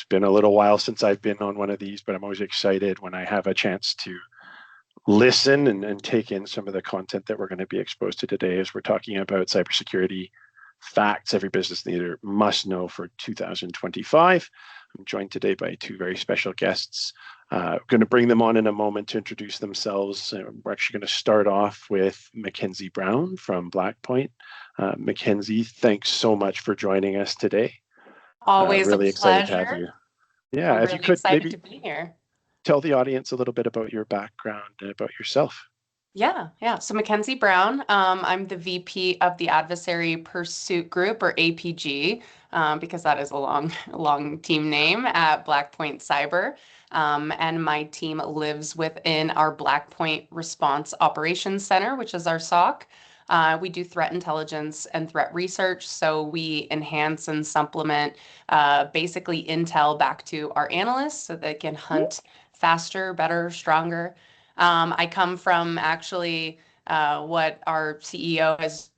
been a little while since I've been on one of these, but I'm always excited when I have a chance to listen and take in some of the content that we're going to be exposed to today as we're talking about cybersecurity facts every business leader must know for 2025. I'm joined today by two very special guests. Going to bring them on in a moment to introduce themselves. We're actually going to start off with MacKenzie Brown from Blackpoint. MacKenzie, thanks so much for joining us today. Always really a excited to have pleasure. you. Yeah, I'm if really you could excited maybe to be here. tell the audience a little bit about your background and about yourself. Yeah. So MacKenzie Brown, I'm the VP of the Adversary Pursuit Group, or APG, because that is a long team name at Blackpoint Cyber. And my team lives within our Blackpoint Response Operations Center, which is our SOC. We do threat intelligence and threat research, so we enhance and supplement basically intel back to our analysts so they can hunt faster, better, stronger. I come from actually what our CEO has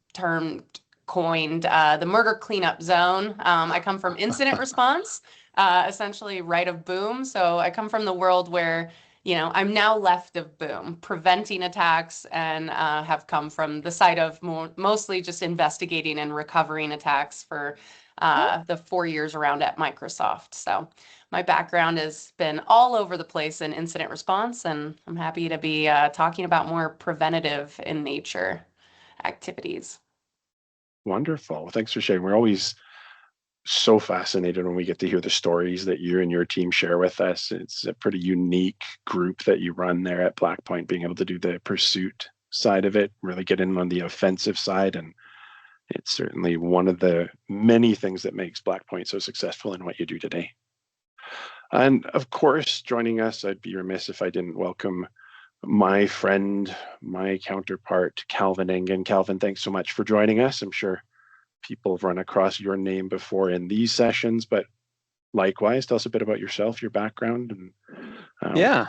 coined the murder cleanup zone. I come from incident response, essentially right of boom. So I come from the world where, I'm now left of boom, preventing attacks, and have come from the side of mostly just investigating and recovering attacks for the 4 years around at Microsoft. So my background has been all over the place in incident response, and I'm happy to be talking about more preventative in nature activities. Wonderful. Well, thanks for sharing. We're always so fascinated when we get to hear the stories that you and your team share with us. It's a pretty unique group that you run there at Blackpoint, being able to do the pursuit side of it, really get in on the offensive side. And it's certainly one of the many things that makes Blackpoint so successful in what you do today. And of course, joining us, I'd be remiss if I didn't welcome my friend, my counterpart, Calvin Engen. Calvin, thanks so much for joining us. I'm sure people have run across your name before in these sessions, but likewise, tell us a bit about yourself, your background. And yeah.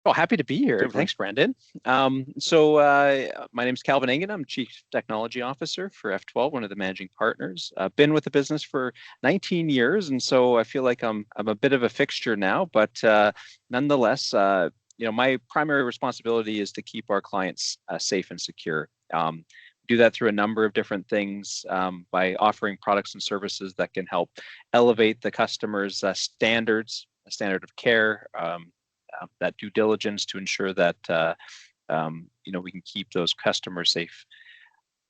Oh, happy to be here. Thanks, Brandon. My name is Calvin Engen. I'm Chief Technology Officer for F12, one of the managing partners. I've been with the business for 19 years, and so I feel like I'm a bit of a fixture now, but nonetheless, my primary responsibility is to keep our clients safe and secure. Do that through a number of different things, by offering products and services that can help elevate the customer's standards, a standard of care, that due diligence to ensure that we can keep those customers safe.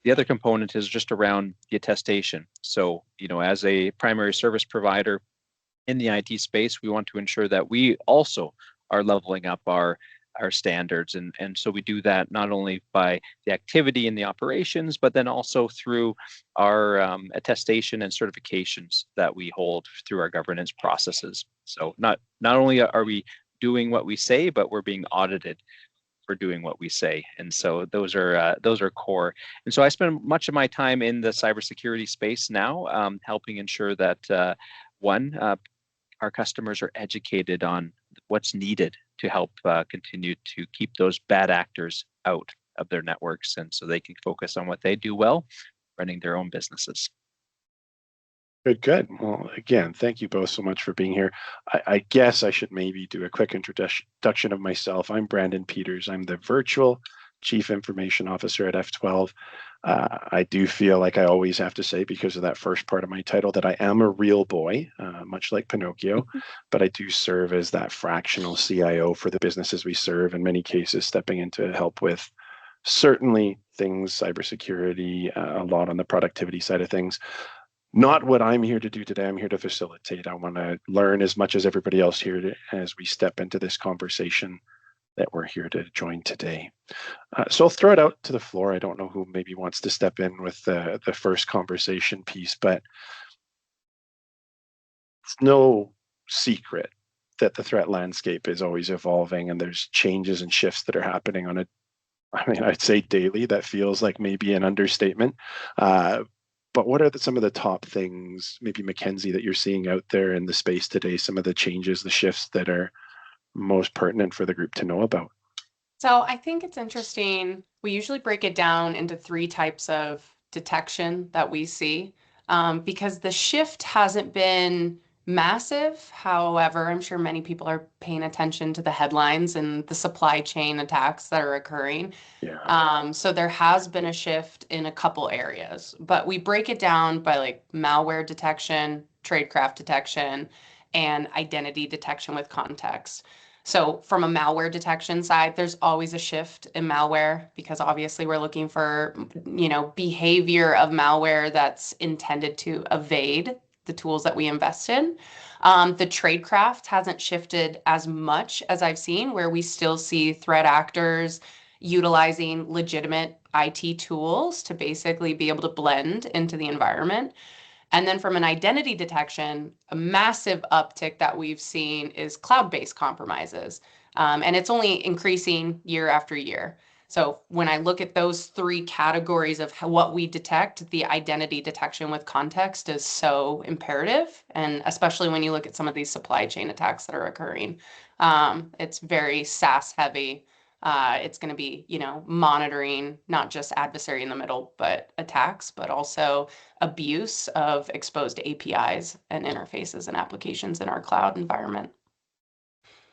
The other component is just around the attestation. So, as a primary service provider in the IT space, we want to ensure that we also are leveling up our standards. And so we do that not only by the activity in the operations, but then also through our attestation and certifications that we hold through our governance processes. So not only are we doing what we say, but we're being audited for doing what we say. And so those are core. And so I spend much of my time in the cybersecurity space now, helping ensure that our customers are educated on what's needed to help continue to keep those bad actors out of their networks, and so they can focus on what they do well, running their own businesses. Good. Well, again, thank you both so much for being here. I guess I should maybe do a quick introduction of myself. I'm Brandon Peters. I'm the virtual Chief Information Officer at F12. I do feel like I always have to say, because of that first part of my title, that I am a real boy, much like Pinocchio, but I do serve as that fractional CIO for the businesses we serve, in many cases stepping in to help with certainly things, cybersecurity, a lot on the productivity side of things. Not what I'm here to do today. I'm here to facilitate. I want to learn as much as everybody else here as we step into this conversation that we're here to join today. So I'll throw it out to the floor. I don't know who maybe wants to step in with the first conversation piece, but it's no secret that the threat landscape is always evolving, and there's changes and shifts that are happening on I'd say daily. That feels like maybe an understatement. But what are some of the top things, maybe MacKenzie, that you're seeing out there in the space today, some of the changes, the shifts that are most pertinent for the group to know about? So I think it's interesting. We usually break it down into 3 types of detection that we see, because the shift hasn't been massive. However, I'm sure many people are paying attention to the headlines and the supply chain attacks that are occurring. Yeah. So there has been a shift in a couple areas, but we break it down by like malware detection, tradecraft detection, and identity detection with context. So from a malware detection side, there's always a shift in malware because obviously we're looking for, behavior of malware that's intended to evade the tools that we invest in. The tradecraft hasn't shifted as much as I've seen, where we still see threat actors utilizing legitimate IT tools to basically be able to blend into the environment. And then from an identity detection, a massive uptick that we've seen is cloud-based compromises. And it's only increasing year after year. So when I look at those three categories of what we detect, the identity detection with context is so imperative. And especially when you look at some of these supply chain attacks that are occurring, it's very SaaS heavy. It's going to be, monitoring not just adversary in the middle, but attacks, but also abuse of exposed APIs and interfaces and applications in our cloud environment.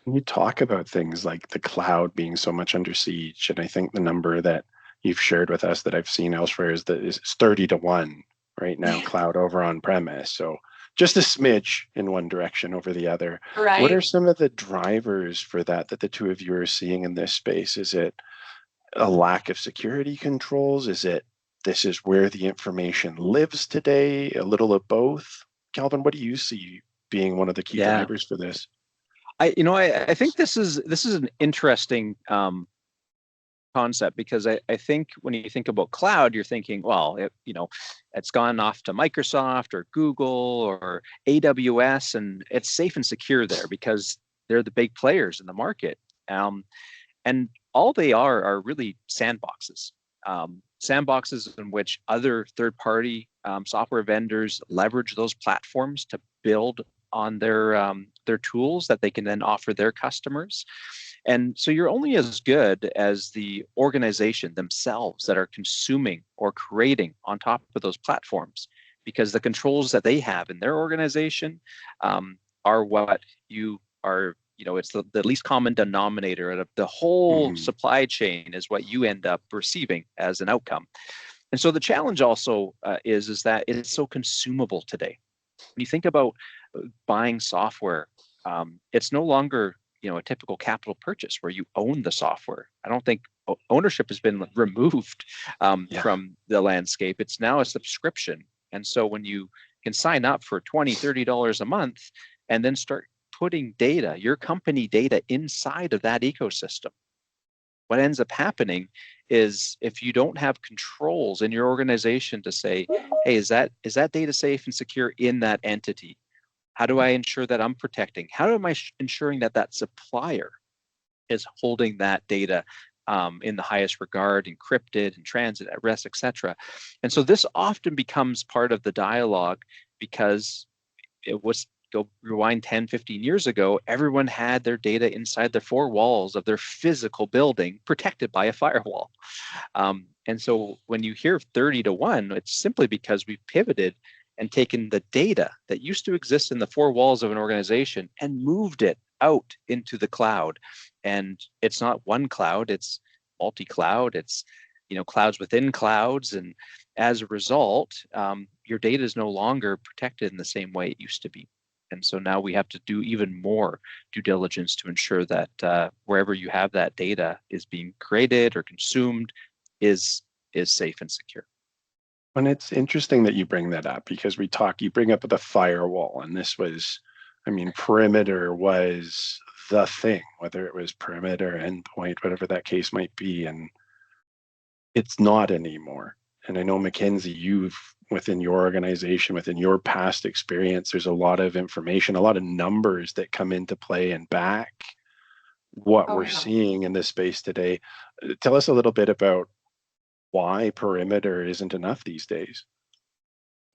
You talk about things like the cloud being so much under siege, and I think the number that you've shared with us that I've seen elsewhere is that is 30-1 right now, cloud over on premise. So just a smidge in one direction over the other. What are Right. some of the drivers for that the two of you are seeing in this space? Is it a lack of security controls? Is it this is where the information lives today? A little of both? Calvin, what do you see being one of the key Yeah. drivers for this? I think this is an interesting concept because I think when you think about cloud, you're thinking, well, it's gone off to Microsoft or Google or AWS, and it's safe and secure there because they're the big players in the market. And all they are really sandboxes, sandboxes in which other third-party software vendors leverage those platforms to build on their tools that they can then offer their customers. And so you're only as good as the organization themselves that are consuming or creating on top of those platforms, because the controls that they have in their organization are what you are, it's the least common denominator of the whole supply chain is what you end up receiving as an outcome. And so the challenge also is that it's so consumable today. When you think about buying software, it's no longer a typical capital purchase where you own the software. I don't think ownership has been removed from the landscape. It's now a subscription. And so when you can sign up for $20, $30 a month and then start putting data, your company data inside of that ecosystem, what ends up happening is if you don't have controls in your organization to say, hey, is that data safe and secure in that entity? How do I ensure that I'm protecting? How am I ensuring that supplier is holding that data in the highest regard, encrypted, in transit, at rest, etc.? And so this often becomes part of the dialogue because it was, go rewind 10, 15 years ago, everyone had their data inside the four walls of their physical building protected by a firewall. And so when you hear 30-1, it's simply because we've pivoted and taken the data that used to exist in the four walls of an organization and moved it out into the cloud. And it's not one cloud, it's multi-cloud, it's clouds within clouds. And as a result, your data is no longer protected in the same way it used to be. And so now we have to do even more due diligence to ensure that wherever you have that data is being created or consumed is safe and secure. And it's interesting that you bring that up because you bring up the firewall, and this was, perimeter was the thing, whether it was perimeter, endpoint, whatever that case might be, and it's not anymore. And I know, MacKenzie, you've, within your organization, within your past experience, there's a lot of information, a lot of numbers that come into play and back what we're seeing in this space today. Tell us a little bit about why perimeter isn't enough these days.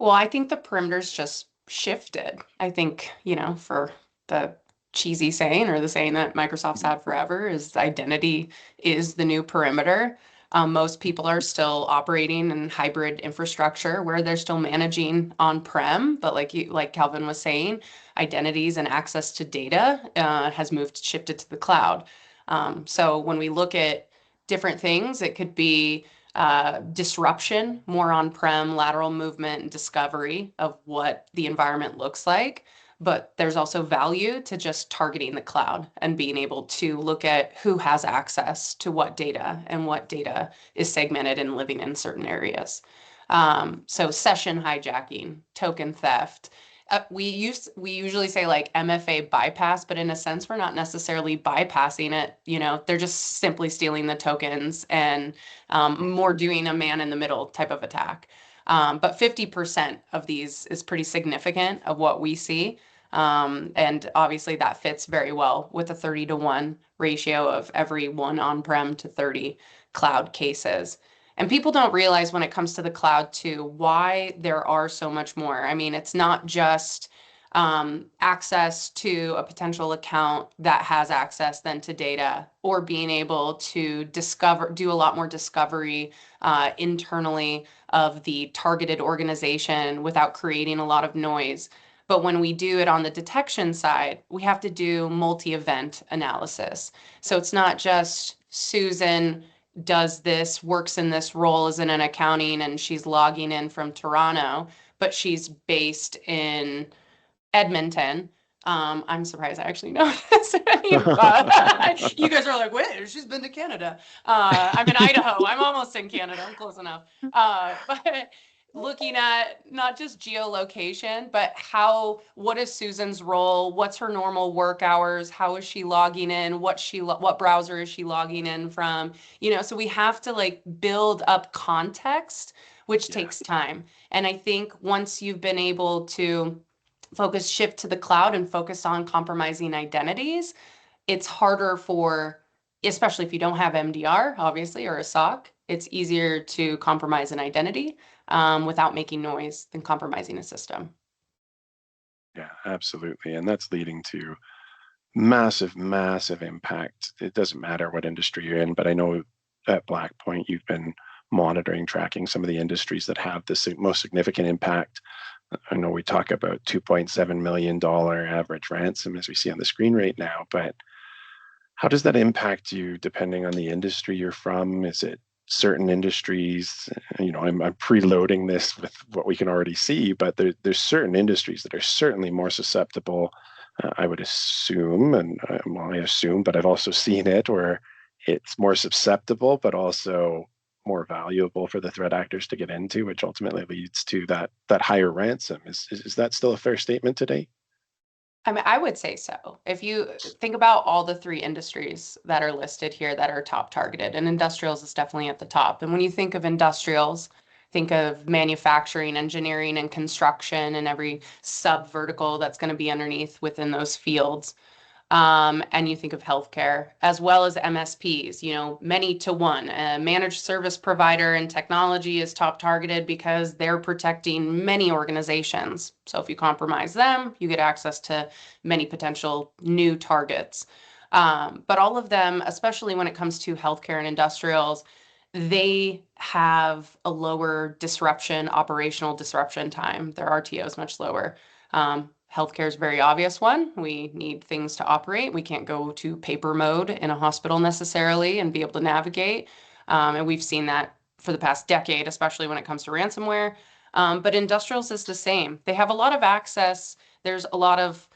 Well, I think the perimeter's just shifted. I think, for the cheesy saying or the saying that Microsoft's had forever is identity is the new perimeter. Most people are still operating in hybrid infrastructure where they're still managing on-prem, but like Calvin was saying, identities and access to data has shifted to the cloud. So when we look at different things, it could be disruption, more on-prem, lateral movement, and discovery of what the environment looks like. But there's also value to just targeting the cloud and being able to look at who has access to what data and what data is segmented and living in certain areas. So session hijacking, token theft. We usually say like MFA bypass, but in a sense, we're not necessarily bypassing it. They're just simply stealing the tokens and more doing a man in the middle type of attack. But 50% of these is pretty significant of what we see. And obviously that fits very well with a 30-to-1 ratio of every 1 on-prem to 30 cloud cases. And people don't realize when it comes to the cloud too, why there are so much more. I mean, it's not just access to a potential account that has access then to data, or being able to do a lot more discovery internally of the targeted organization without creating a lot of noise. But when we do it on the detection side, we have to do multi-event analysis. So it's not just Susan does this, works in this role as in an accounting, and she's logging in from Toronto, but she's based in Edmonton. I'm surprised I actually know this. You guys are like, wait, she's been to Canada. I'm in Idaho. I'm almost in Canada. I'm close enough. But looking at not just geolocation, but what is Susan's role? What's her normal work hours? How is she logging in? What browser is she logging in from? So we have to like build up context, which takes time. And I think once you've been able to shift to the cloud and focus on compromising identities, it's harder especially if you don't have MDR, obviously, or a SOC, it's easier to compromise an identity without making noise than compromising a system. Yeah, absolutely. And that's leading to massive, massive impact. It doesn't matter what industry you're in, but I know at Blackpoint, you've been monitoring, tracking some of the industries that have the most significant impact. I know we talk about $2.7 million average ransom as we see on the screen right now, but how does that impact you depending on the industry you're from? Is it certain industries? I'm preloading this with what we can already see, but there's certain industries that are certainly more susceptible, I would assume, and I assume, but I've also seen it where it's more susceptible, but also more valuable for the threat actors to get into, which ultimately leads to that higher ransom. Is that still a fair statement today? I mean, I would say so. If you think about all the 3 industries that are listed here that are top targeted, and industrials is definitely at the top. And when you think of industrials, think of manufacturing, engineering, and construction, and every sub vertical that's going to be underneath within those fields. And you think of healthcare as well as MSPs, many to one. A managed service provider and technology is top targeted because they're protecting many organizations. So if you compromise them, you get access to many potential new targets. But all of them, especially when it comes to healthcare and industrials, they have a lower operational disruption time. Their RTO is much lower. Healthcare is a very obvious one. We need things to operate. We can't go to paper mode in a hospital necessarily and be able to navigate. And we've seen that for the past decade, especially when it comes to ransomware. But industrials is the same. They have a lot of access. There's a lot of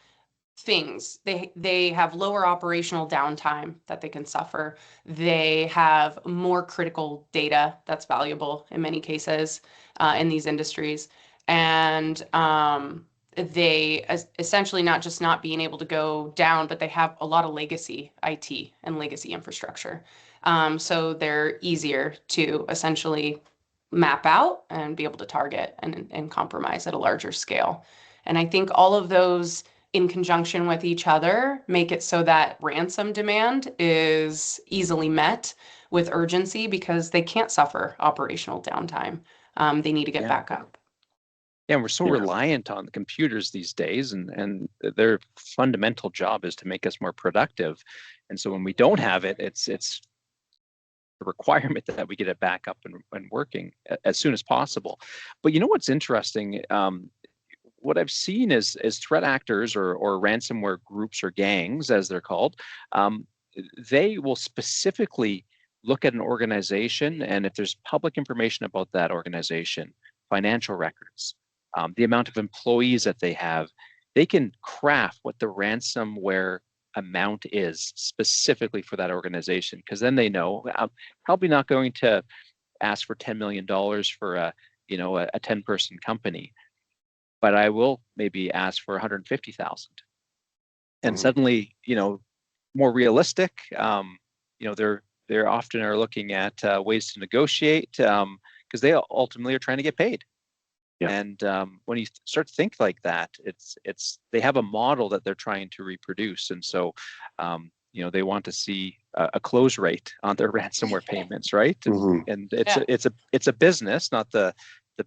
things. They have lower operational downtime that they can suffer. They have more critical data that's valuable in many cases in these industries. And they essentially not just not being able to go down, but they have a lot of legacy IT and legacy infrastructure. So they're easier to essentially map out and be able to target and compromise at a larger scale. And I think all of those in conjunction with each other make it so that ransom demand is easily met with urgency because they can't suffer operational downtime. They need to get back up. Yeah, and we're so reliant on the computers these days, and their fundamental job is to make us more productive. And so when we don't have it, it's requirement that we get it back up and working as soon as possible. But you know what's interesting? What I've seen is threat actors or ransomware groups or gangs, as they're called, they will specifically look at an organization, and if there's public information about that organization, financial records, the amount of employees that they have, they can craft what the ransomware amount is specifically for that organization, because then they know I'm probably not going to ask for $10 million for a 10-person company, but I will maybe ask for 150,000. And suddenly, more realistic, they're often are looking at ways to negotiate, because they ultimately are trying to get paid. Yeah. And when you start to think like that, they have a model that they're trying to reproduce, and so they want to see a close rate on their ransomware payments, right? And it's a business, not the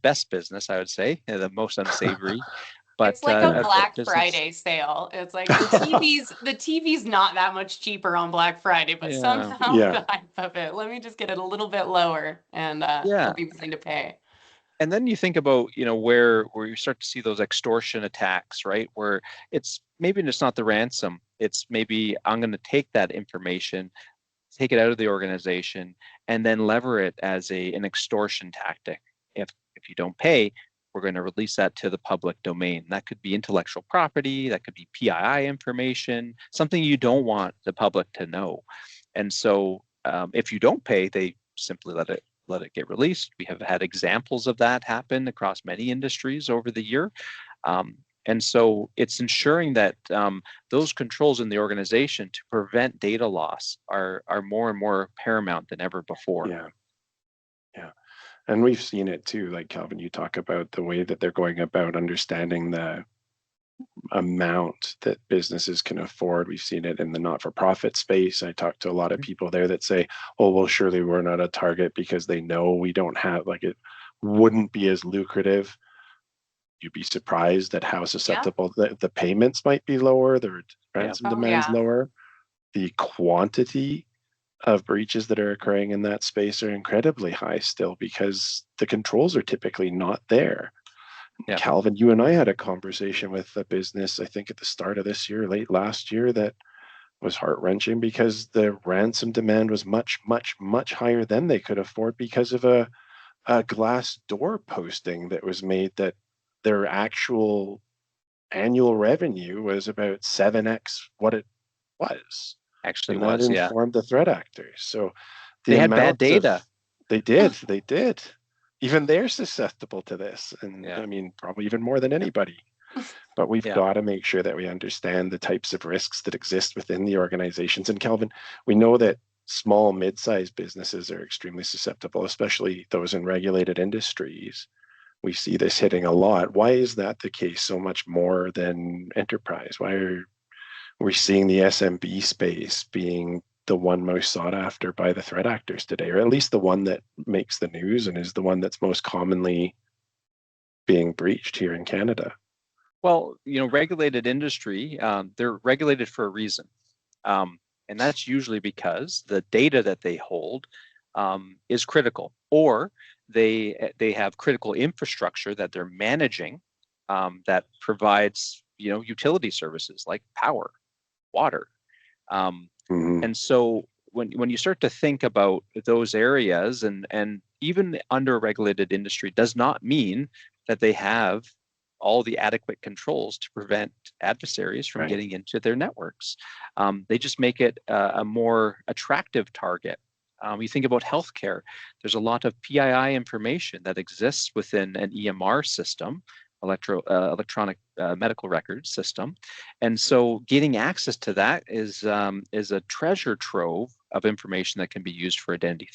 best business, I would say, the most unsavory. But it's like a Black Friday sale. It's like the TV's not that much cheaper on Black Friday, but somehow the hype of it. Let me just get it a little bit lower, and they'll be willing to pay. And then you think about, where you start to see those extortion attacks, right? Where it's maybe it's not the ransom. It's maybe I'm going to take that information, take it out of the organization, and then lever it as an extortion tactic. If you don't pay, we're going to release that to the public domain. That could be intellectual property, that could be PII information, something you don't want the public to know. And so if you don't pay, they simply let it get released. We have had examples of that happen across many industries over the year. And so it's ensuring that those controls in the organization to prevent data loss are more and more paramount than ever before. Yeah. And we've seen it too, like Calvin, you talk about the way that they're going about understanding the amount that businesses can afford. We've seen it in the not-for-profit space. I talked to a lot of people there that say, oh, well, surely we're not a target because they know we don't have, it wouldn't be as lucrative. You'd be surprised at how susceptible the payments might be lower, the ransom demands lower. The quantity of breaches that are occurring in that space are incredibly high still because the controls are typically not there. Yeah. Calvin, you and I had a conversation with a business, I think at the start of this year, late last year, that was heart-wrenching because the ransom demand was much, much, much higher than they could afford because of a glass door posting that was made that their actual annual revenue was about 7x what it was. Actually, and that informed the threat actors. So they had bad data. They did. Even they're susceptible to this, and I mean, probably even more than anybody. But we've got to make sure that we understand the types of risks that exist within the organizations. And Calvin, we know that small, mid-sized businesses are extremely susceptible, especially those in regulated industries. We see this hitting a lot. Why is that the case so much more than enterprise? Why are we seeing the SMB space being the one most sought after by the threat actors today, or at least the one that makes the news and is the one that's most commonly being breached here in Canada? Well, regulated industry, they're regulated for a reason. And that's usually because the data that they hold is critical, or they have critical infrastructure that they're managing that provides, utility services like power, water. And so when you start to think about those areas, and even under regulated industry does not mean that they have all the adequate controls to prevent adversaries from getting into their networks. They just make it a more attractive target. You think about healthcare, there's a lot of PII information that exists within an EMR system, electronic medical records system, and so getting access to that is a treasure trove of information that can be used for identity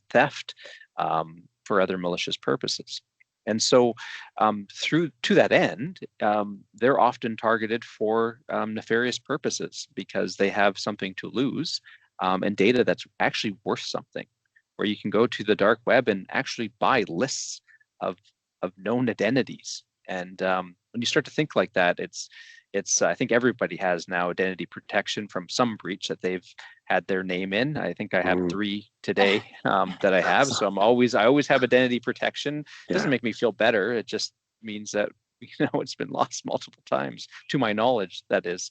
theft, for other malicious purposes. And so to that end, they're often targeted for nefarious purposes because they have something to lose, and data that's actually worth something, where you can go to the dark web and actually buy lists of known identities And when you start to think like that, it's I think everybody has now identity protection from some breach that they've had their name in. I think I have 3 today that I have. So I always have identity protection. It doesn't make me feel better. It just means that it's been lost multiple times, to my knowledge, that is.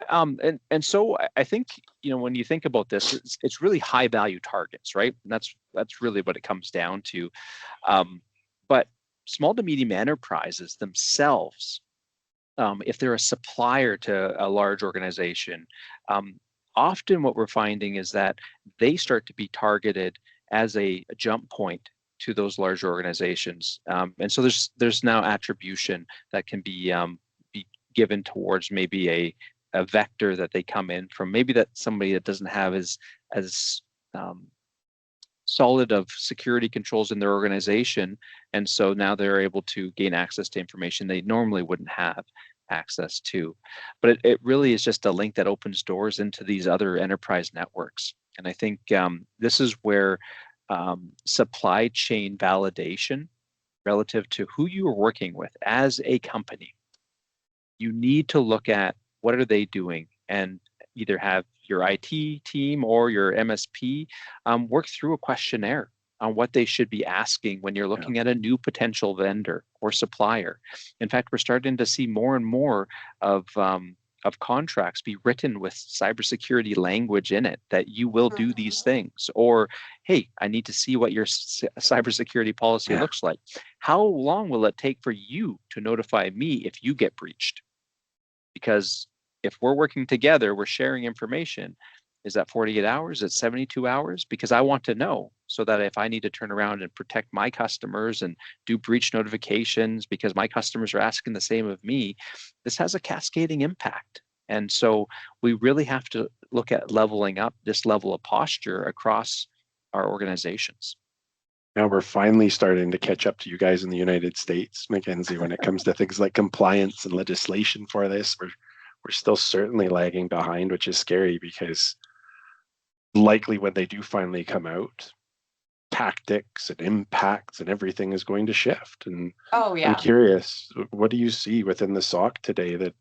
And so I think when you think about this, it's really high value targets, right? And that's really what it comes down to. But small to medium enterprises themselves, if they're a supplier to a large organization, often what we're finding is that they start to be targeted as a jump point to those large organizations. And so there's now attribution that can be given towards maybe a vector that they come in from, maybe that somebody that doesn't have as solid of security controls in their organization. And so now they're able to gain access to information they normally wouldn't have access to. But it really is just a link that opens doors into these other enterprise networks. And I think this is where supply chain validation relative to who you are working with as a company, you need to look at what are they doing, and either have your IT team or your MSP work through a questionnaire on what they should be asking when you're looking at a new potential vendor or supplier. In fact, we're starting to see more and more of contracts be written with cybersecurity language in it, that you will do these things, or, hey, I need to see what your cybersecurity policy looks like. How long will it take for you to notify me if you get breached? Because if we're working together, we're sharing information. Is that 48 hours? Is it 72 hours? Because I want to know, so that if I need to turn around and protect my customers and do breach notifications because my customers are asking the same of me, this has a cascading impact. And so we really have to look at leveling up this level of posture across our organizations. Now we're finally starting to catch up to you guys in the United States, MacKenzie, when it comes to things like compliance and legislation for this. We're still certainly lagging behind, which is scary, because likely when they do finally come out, tactics and impacts and everything is going to shift. And I'm curious, what do you see within the SOC today that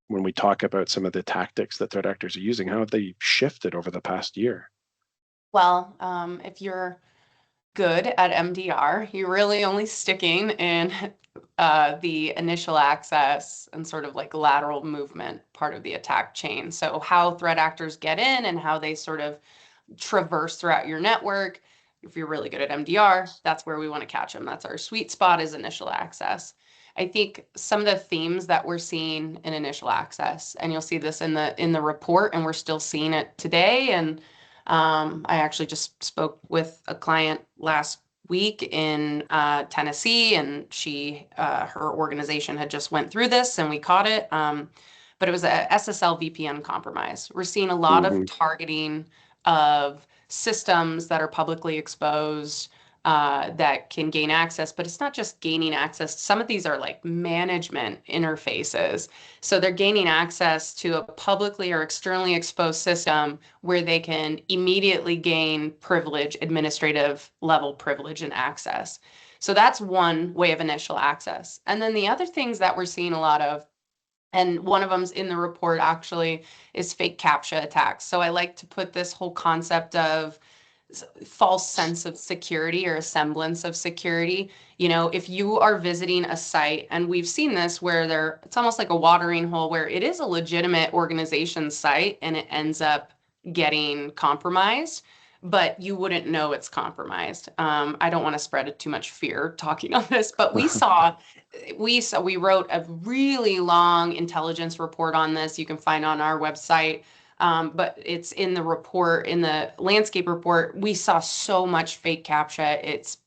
when we talk about some of the tactics that threat actors are using, how have they shifted over the past year? Well, if you're good at MDR, you're really only sticking in the initial access and sort of like lateral movement part of the attack chain. So how threat actors get in and how they sort of traverse throughout your network. If you're really good at MDR, that's where we want to catch them. That's our sweet spot, is initial access. I think some of the themes that we're seeing in initial access, and you'll see this in the report, and we're still seeing it today. And I actually just spoke with a client last week in Tennessee, and her organization had just went through this, and we caught it. But it was a SSL VPN compromise. We're seeing a lot of targeting of systems that are publicly exposed that can gain access, but it's not just gaining access. Some of these are like management interfaces. So they're gaining access to a publicly or externally exposed system where they can immediately gain privilege, administrative level privilege and access. So that's one way of initial access. And then the other things that we're seeing a lot of, and one of them's in the report actually, is fake CAPTCHA attacks. So I like to put this whole concept of false sense of security or a semblance of security. If you are visiting a site, and we've seen this where it's almost like a watering hole where it is a legitimate organization site and it ends up getting compromised, but you wouldn't know it's compromised. I don't want to spread too much fear talking on this, but we wrote a really long intelligence report on this. You can find on our website. But it's in the report, in the landscape report. We saw so much fake CAPTCHA.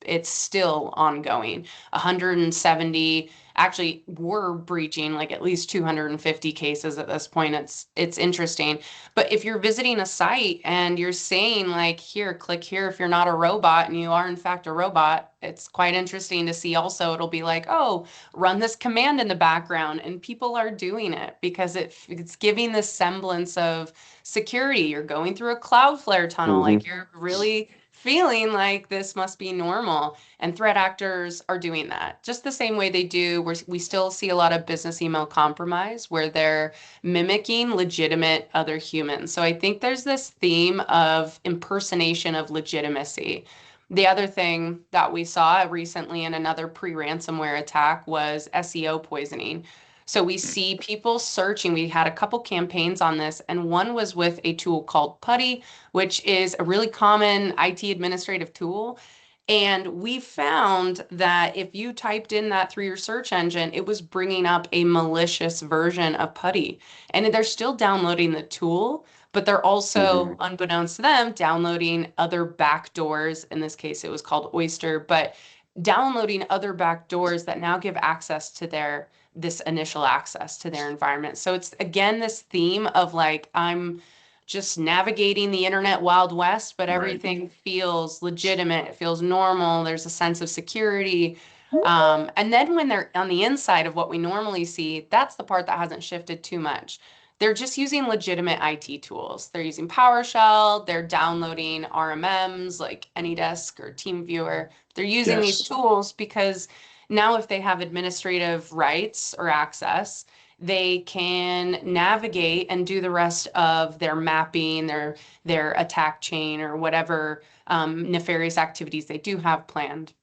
It's still ongoing. 170, actually, we're breaching like at least 250 cases at this point. It's interesting. But if you're visiting a site and you're saying like, here, click here if you're not a robot, and you are in fact a robot, it's quite interesting to see. Also, it'll be like, oh, run this command in the background, and people are doing it because it's giving this semblance of security. You're going through a Cloudflare tunnel, like you're really feeling like this must be normal. And threat actors are doing that just the same way they do. We still see a lot of business email compromise where they're mimicking legitimate other humans. So I think there's this theme of impersonation of legitimacy. The other thing that we saw recently in another pre-ransomware attack was SEO poisoning. So we see people searching. We had a couple campaigns on this, and one was with a tool called Putty, which is a really common IT administrative tool. And we found that if you typed in that through your search engine, it was bringing up a malicious version of Putty. And they're still downloading the tool, but they're also, unbeknownst to them, downloading other backdoors. In this case, it was called Oyster, but downloading other backdoors that now give access to this initial access to their environment. So it's again this theme of like, I'm just navigating the internet Wild West, but everything feels legitimate. It feels normal. There's a sense of security. And then when they're on the inside of what we normally see, that's the part that hasn't shifted too much. They're just using legitimate IT tools. They're using PowerShell. They're downloading RMMs like AnyDesk or TeamViewer. They're using these tools because now if they have administrative rights or access, they can navigate and do the rest of their mapping, their attack chain, or whatever nefarious activities they do have planned.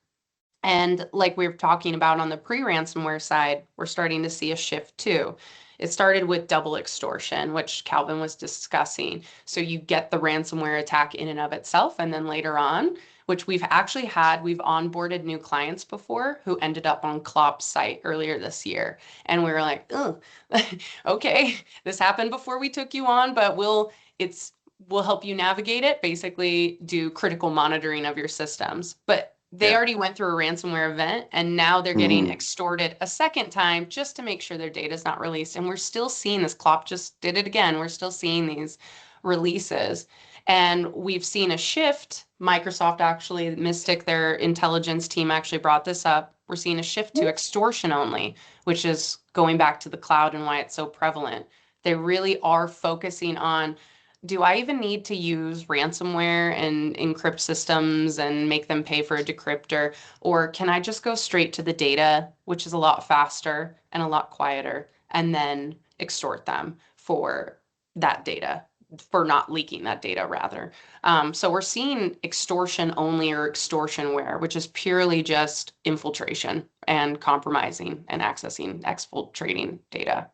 And like we were talking about on the pre-ransomware side, we're starting to see a shift too. It started with double extortion, which Calvin was discussing. So you get the ransomware attack in and of itself, and then later on, which we've onboarded new clients before who ended up on CLOP's site earlier this year. And we were like, oh, okay, this happened before we took you on, but we'll help you navigate it, basically do critical monitoring of your systems. But they already went through a ransomware event, and now they're getting extorted a second time just to make sure their data is not released. And we're still seeing this. CLOP just did it again. We're still seeing these releases. And we've seen a shift. Microsoft actually, Mystic, their intelligence team actually brought this up. We're seeing a shift to extortion only, which is going back to the cloud and why it's so prevalent. They really are focusing on, do I even need to use ransomware and encrypt systems and make them pay for a decryptor? Or can I just go straight to the data, which is a lot faster and a lot quieter, and then extort them for that data, for not leaking that data, rather. So we're seeing extortion only or extortionware, which is purely just infiltration and compromising and exfiltrating data.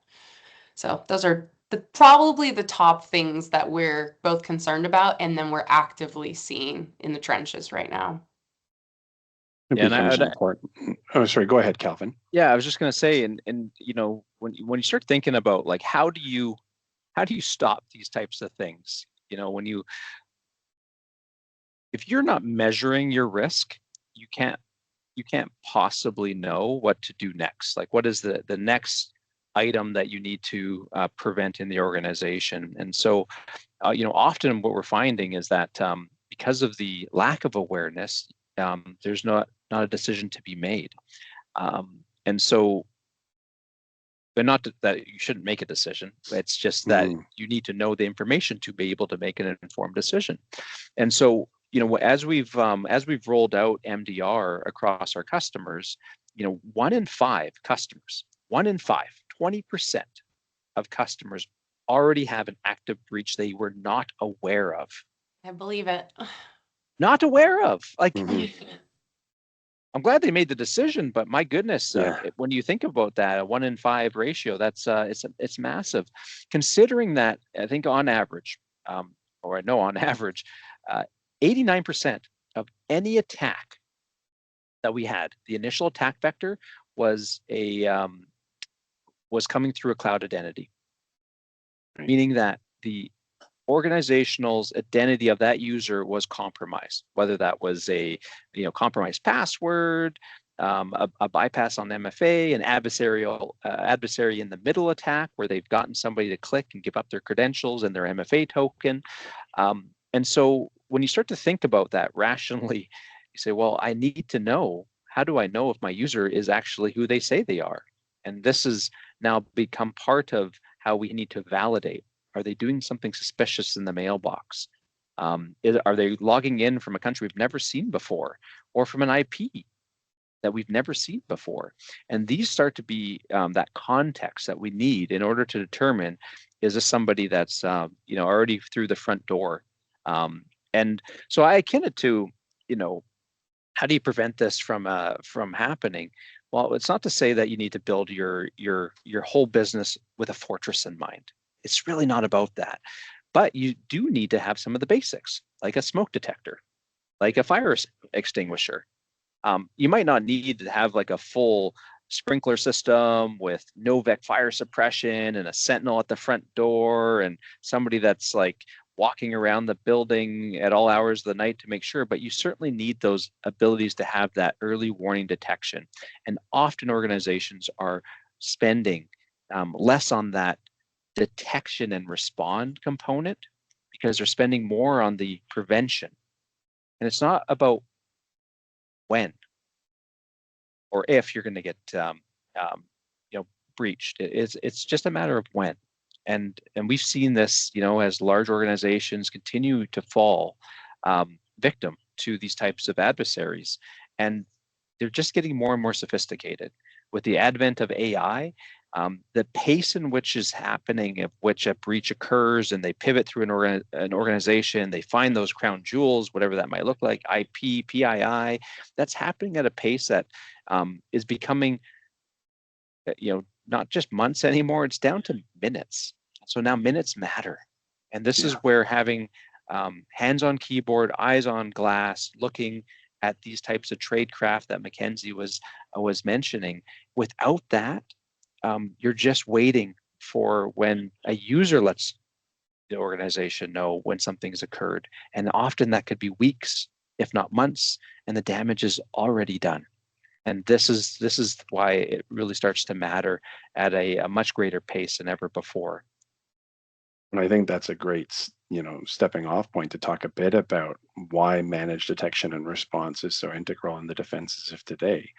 So those are probably the top things that we're both concerned about, and then we're actively seeing in the trenches right now. It becomes important. Oh, sorry. Go ahead, Calvin. Yeah, I was just going to say, and you know, when you start thinking about like how do you stop these types of things? You know, if you're not measuring your risk, you can't possibly know what to do next. Like, what is the next item that you need to prevent in the organization? And so, you know, often what we're finding is that because of the lack of awareness, there's not a decision to be made. And so, but not that you shouldn't make a decision. It's just that you need to know the information to be able to make an informed decision. And so, you know, as we've rolled out MDR across our customers, you know, 1 in 5 customers, 20% of customers already have an active breach they were not aware of. I believe it. Not aware of. Like, I'm glad they made the decision, but my goodness, when you think about that, a 1 in 5 ratio, that's it's massive. Considering that, I think on average, or I know on average, 89% of any attack that we had, the initial attack vector was coming through a cloud identity, meaning that the organizational's identity of that user was compromised, whether that was a compromised password, a bypass on MFA, an adversary in the middle attack where they've gotten somebody to click and give up their credentials and their MFA token. And so when you start to think about that rationally, you say, well, I need to know, how do I know if my user is actually who they say they are? And this has now become part of how we need to validate. Are they doing something suspicious in the mailbox? Are they logging in from a country we've never seen before, or from an IP that we've never seen before? And these start to be that context that we need in order to determine, is this somebody that's already through the front door? And so I akin it to, how do you prevent this from happening? Well, it's not to say that you need to build your whole business with a fortress in mind. It's really not about that. But you do need to have some of the basics, like a smoke detector, like a fire extinguisher. You might not need to have like a full sprinkler system with Novec fire suppression and a sentinel at the front door and somebody that's like walking around the building at all hours of the night to make sure, but you certainly need those abilities to have that early warning detection. And often organizations are spending less on that detection and respond component because they're spending more on the prevention. And it's not about when or if you're going to get breached. It's just a matter of when. And we've seen this, as large organizations continue to fall victim to these types of adversaries, and they're just getting more and more sophisticated. With the advent of AI, the pace in which is happening, of which a breach occurs, and they pivot through an organization, they find those crown jewels, whatever that might look like, IP, PII, that's happening at a pace that is becoming, not just months anymore, it's down to minutes. So now minutes matter. And this is where having hands on keyboard, eyes on glass, looking at these types of tradecraft that MacKenzie was mentioning. Without that, you're just waiting for when a user lets the organization know when something's occurred. And often that could be weeks, if not months, and the damage is already done. And this is why it really starts to matter at a much greater pace than ever before. And I think that's a great, stepping off point to talk a bit about why managed detection and response is so integral in the defenses of today.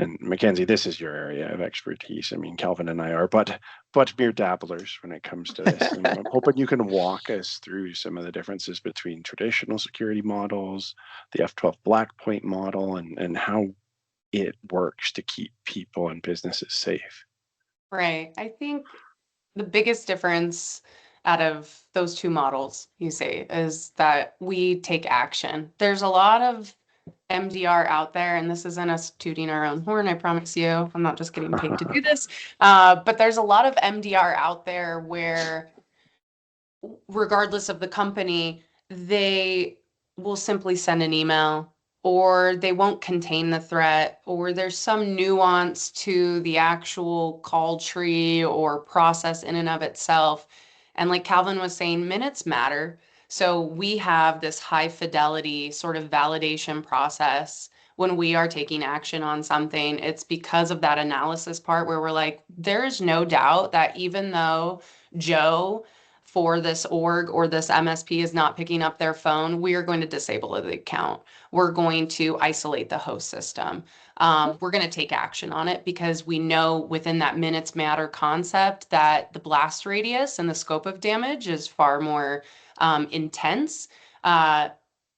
And MacKenzie, this is your area of expertise. I mean, Calvin and I are but mere dabblers when it comes to this. And I'm hoping you can walk us through some of the differences between traditional security models, the F12 Blackpoint model, and how it works to keep people and businesses safe. Right. I think the biggest difference out of those two models, you say, is that we take action. There's a lot of MDR out there, and this isn't us tooting our own horn, I promise you. I'm not just getting paid to do this. But there's a lot of MDR out there where, regardless of the company, they will simply send an email, or they won't contain the threat, or there's some nuance to the actual call tree or process in and of itself. And like Calvin was saying, minutes matter. So we have this high fidelity sort of validation process when we are taking action on something. It's because of that analysis part where we're like, there's no doubt that even though Joe for this org or this MSP is not picking up their phone, we are going to disable the account. We're going to isolate the host system. We're going to take action on it because we know within that minutes matter concept that the blast radius and the scope of damage is far more intense.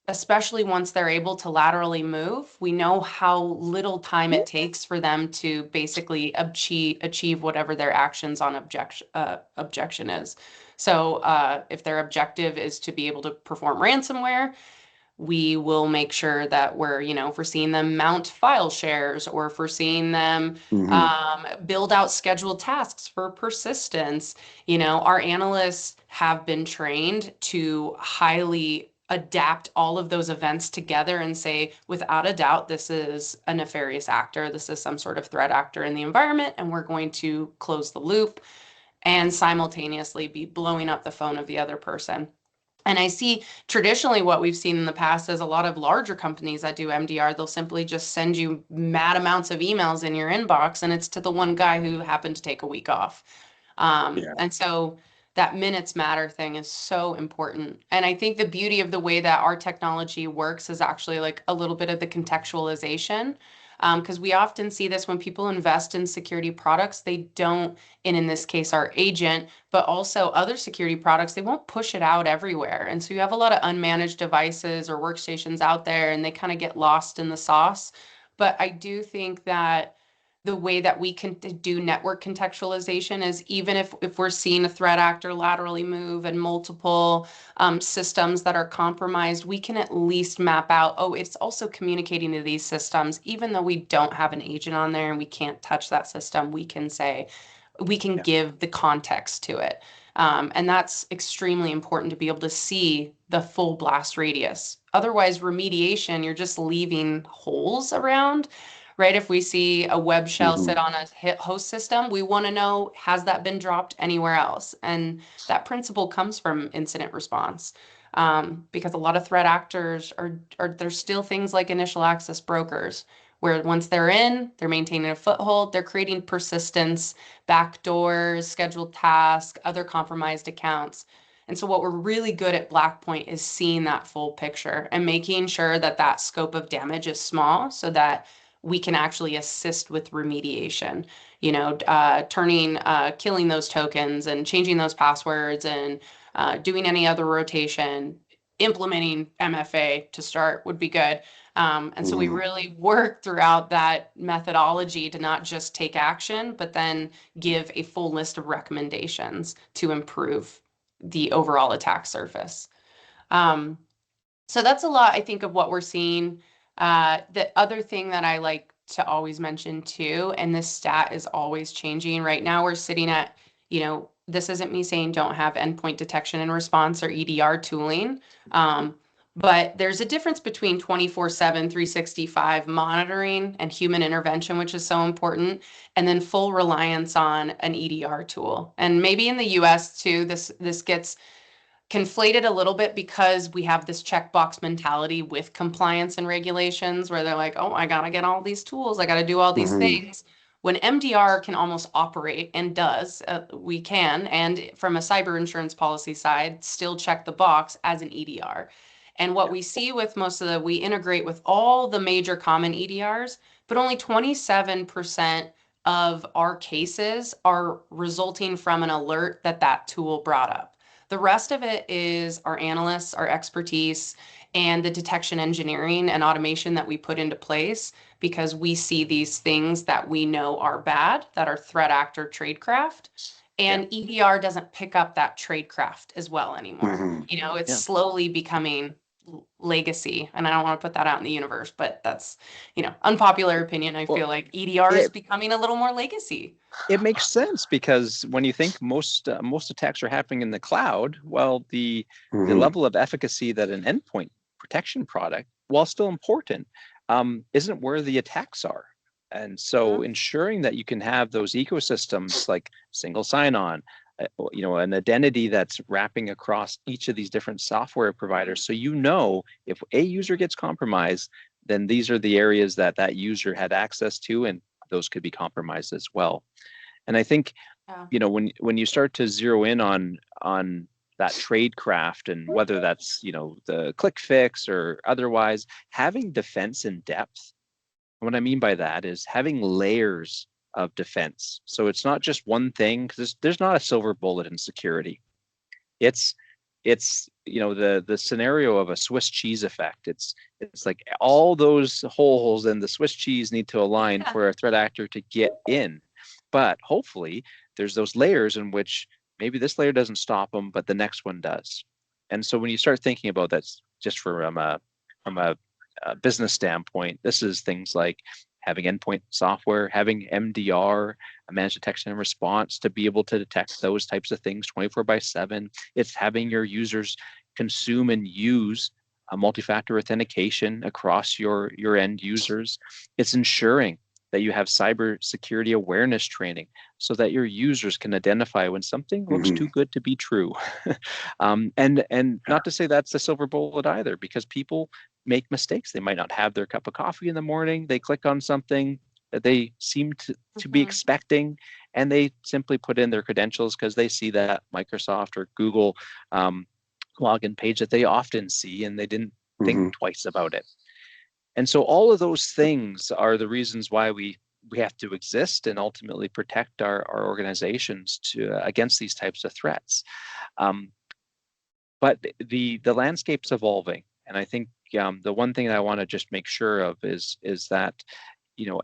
Especially once they're able to laterally move, we know how little time it takes for them to basically achieve whatever their actions on objection is. So if their objective is to be able to perform ransomware, we will make sure that we're, if we're seeing them mount file shares, or if we're seeing them build out scheduled tasks for persistence, our analysts have been trained to highly adapt all of those events together and say, without a doubt, this is a nefarious actor. This is some sort of threat actor in the environment, and we're going to close the loop and simultaneously be blowing up the phone of the other person. And I see traditionally what we've seen in the past is a lot of larger companies that do MDR, they'll simply just send you mad amounts of emails in your inbox, and it's to the one guy who happened to take a week off. And so that minutes matter thing is so important. And I think the beauty of the way that our technology works is actually like a little bit of the contextualization. Because we often see this when people invest in security products, they don't, and in this case, our agent, but also other security products, they won't push it out everywhere. And so you have a lot of unmanaged devices or workstations out there, and they kind of get lost in the sauce. But I do think that the way that we can do network contextualization is even if we're seeing a threat actor laterally move and multiple systems that are compromised, we can at least map out, oh, it's also communicating to these systems. Even though we don't have an agent on there and we can't touch that system, we can say, we can give the context to it. And that's extremely important to be able to see the full blast radius. Otherwise, remediation, you're just leaving holes around, right? If we see a web shell sit on a host system, we want to know, has that been dropped anywhere else? And that principle comes from incident response. Because a lot of threat actors there's still things like initial access brokers, where once they're in, they're maintaining a foothold, they're creating persistence, backdoors, scheduled tasks, other compromised accounts. And so what we're really good at Blackpoint is seeing that full picture and making sure that that scope of damage is small so that we can actually assist with remediation, killing those tokens and changing those passwords and doing any other rotation, implementing MFA to start would be good. And so we really work throughout that methodology to not just take action, but then give a full list of recommendations to improve the overall attack surface. So that's a lot, I think, of what we're seeing. The other thing that I like to always mention too, and this stat is always changing. Right now we're sitting at, this isn't me saying don't have endpoint detection and response or EDR tooling. But there's a difference between 24/7, 365 monitoring and human intervention, which is so important, and then full reliance on an EDR tool. And maybe in the US too, this gets conflated a little bit because we have this checkbox mentality with compliance and regulations where they're like, oh, I got to get all these tools. I got to do all these things. When MDR can almost operate and does, we can, and from a cyber insurance policy side, still check the box as an EDR. And what we see with we integrate with all the major common EDRs, but only 27% of our cases are resulting from an alert that tool brought up. The rest of it is our analysts, our expertise, and the detection engineering and automation that we put into place because we see these things that we know are bad, that are threat actor tradecraft. And EDR doesn't pick up that tradecraft as well anymore. It's slowly becoming legacy, and I don't want to put that out in the universe, but that's unpopular opinion. I feel like EDR is becoming a little more legacy. It makes sense because when you think most attacks are happening in the cloud, well, the level of efficacy that an endpoint protection product, while still important, isn't where the attacks are. And so ensuring that you can have those ecosystems like single sign-on, an identity that's wrapping across each of these different software providers. So if a user gets compromised, then these are the areas that user had access to, and those could be compromised as well. And I think, when you start to zero in on that tradecraft, and whether that's, the ClickFix or otherwise, having defense in depth. What I mean by that is having layers of defense. So it's not just one thing, because there's not a silver bullet in security. It's the scenario of a Swiss cheese effect. It's like all those holes in the Swiss cheese need to align for a threat actor to get in. But hopefully there's those layers in which maybe this layer doesn't stop them, but the next one does. And so when you start thinking about that, just from a business standpoint, this is things like having endpoint software, having MDR, a managed detection and response, to be able to detect those types of things 24/7. It's having your users consume and use a multi-factor authentication across your end users. It's ensuring that you have cybersecurity awareness training so that your users can identify when something looks too good to be true. And not to say that's a silver bullet either, because people make mistakes. They might not have their cup of coffee in the morning. They click on something that they seem to be expecting, and they simply put in their credentials because they see that Microsoft or Google login page that they often see, and they didn't think twice about it. And so all of those things are the reasons why we have to exist and ultimately protect our organizations against these types of threats. But the landscape's evolving, and I think the one thing that I want to just make sure of is that,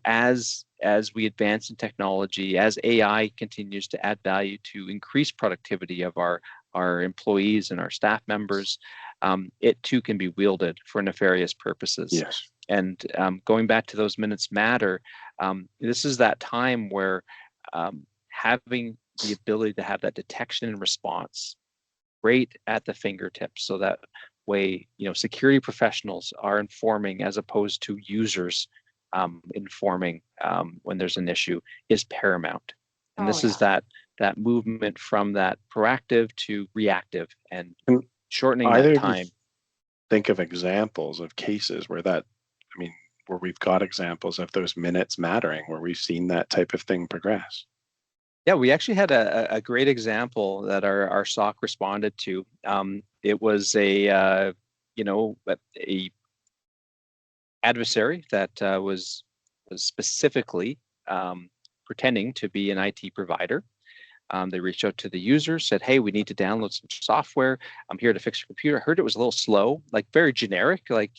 as we advance in technology, as AI continues to add value to increase productivity of our employees and our staff members, it too can be wielded for nefarious purposes. Yes. And going back to those minutes matter, this is that time where having the ability to have that detection and response right at the fingertips, so that way, security professionals are informing as opposed to users informing when there's an issue, is paramount. And this is that movement from that proactive to reactive and shortening that time. Think of examples of cases where where we've got examples of those minutes mattering, where we've seen that type of thing progress. Yeah, we actually had a great example that our SOC responded to. It was a adversary that was specifically pretending to be an IT provider. They reached out to the user, said, "Hey, we need to download some software. I'm here to fix your computer. I heard it was a little slow," like very generic, like,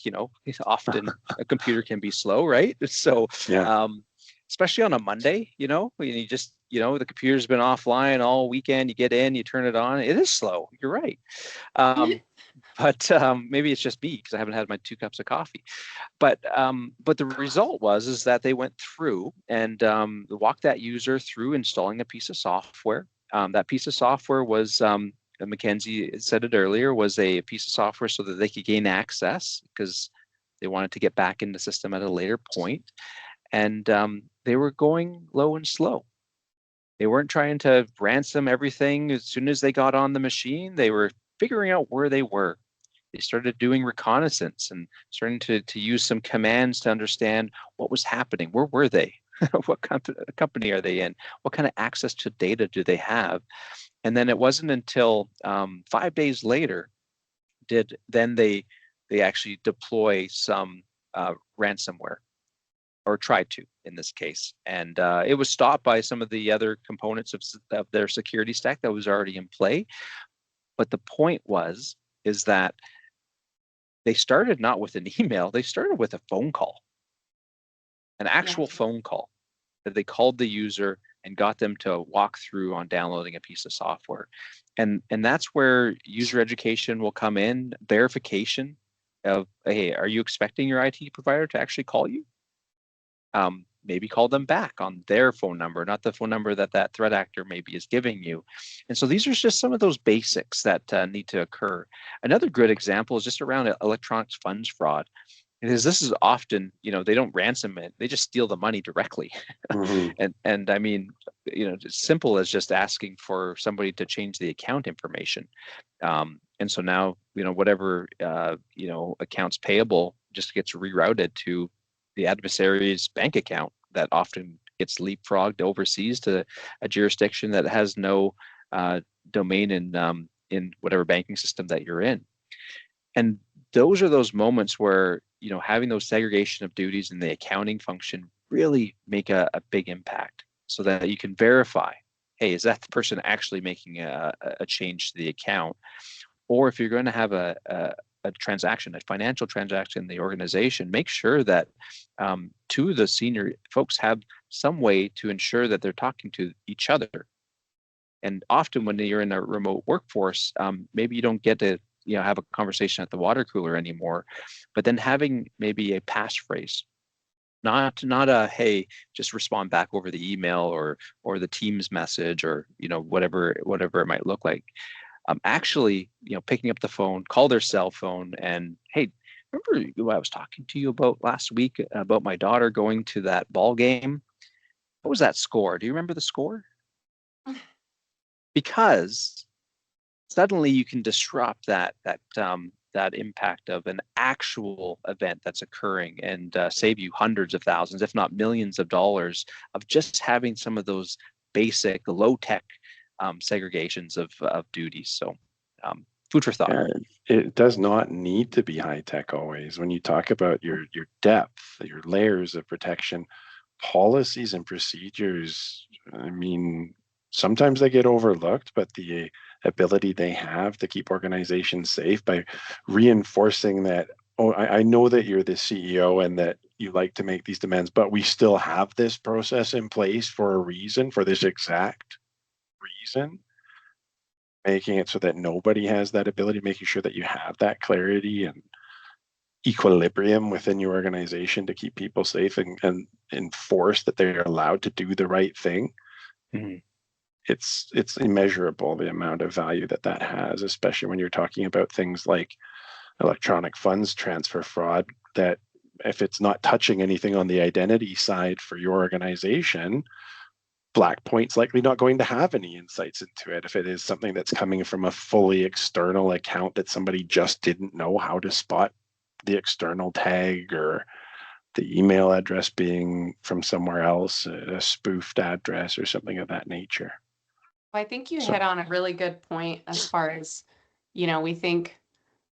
often a computer can be slow, right? So, yeah. Especially on a Monday, when you just, the computer's been offline all weekend, you get in, you turn it on, it is slow. You're right. But maybe it's just me because I haven't had my 2 cups of coffee. But the result is that they went through and walked that user through installing a piece of software. That piece of software was, MacKenzie said it earlier, was a piece of software so that they could gain access because they wanted to get back in the system at a later point. And they were going low and slow. They weren't trying to ransom everything as soon as they got on the machine. They were figuring out where they were. They started doing reconnaissance and starting to use some commands to understand what was happening. Where were they? What company are they in? What kind of access to data do they have? And then it wasn't until 5 days later did they actually deploy some ransomware, or tried to in this case. And it was stopped by some of the other components of their security stack that was already in play. But the point is that they started not with an email, they started with a phone call, an actual phone call that they called the user and got them to walk through on downloading a piece of software. And that's where user education will come in, verification of, hey, are you expecting your IT provider to actually call you? Maybe call them back on their phone number, not the phone number that threat actor maybe is giving you. And so these are just some of those basics that need to occur. Another good example is just around electronic funds fraud. Because this is often, they don't ransom it, they just steal the money directly. Mm-hmm. and I mean, as simple as just asking for somebody to change the account information. And so now, whatever, accounts payable just gets rerouted to the adversary's bank account that often gets leapfrogged overseas to a jurisdiction that has no domain in whatever banking system that you're in. And those are those moments where, having those segregation of duties in the accounting function really make a big impact, so that you can verify, hey, is that the person actually making a change to the account? Or if you're going to have a transaction, a financial transaction in the organization, make sure that two of the senior folks have some way to ensure that they're talking to each other. And often when you're in a remote workforce, maybe you don't get to have a conversation at the water cooler anymore, but then having maybe a passphrase, not a, hey, just respond back over the email or the Teams message, or whatever it might look like. Actually, picking up the phone, call their cell phone, and, hey, remember who I was talking to you about last week about my daughter going to that ball game? What was that score? Do you remember the score? Because suddenly you can disrupt that impact of an actual event that's occurring and save you hundreds of thousands, if not millions of dollars, of just having some of those basic low-tech segregations of duties. So food for thought. It does not need to be high tech always. When you talk about your depth, your layers of protection, policies and procedures, I mean, sometimes they get overlooked, but the ability they have to keep organizations safe by reinforcing that, oh, I know that you're the CEO and that you like to make these demands, but we still have this process in place for a reason, for this exact reason, making it so that nobody has that ability, making sure that you have that clarity and equilibrium within your organization to keep people safe and enforce that they're allowed to do the right thing. Mm-hmm. It's immeasurable, the amount of value that that has, especially when you're talking about things like electronic funds transfer fraud, that if it's not touching anything on the identity side for your organization, Blackpoint's likely not going to have any insights into it. If it is something that's coming from a fully external account that somebody just didn't know how to spot the external tag, or the email address being from somewhere else, a spoofed address or something of that nature. I think you So, hit on a really good point as far as, we think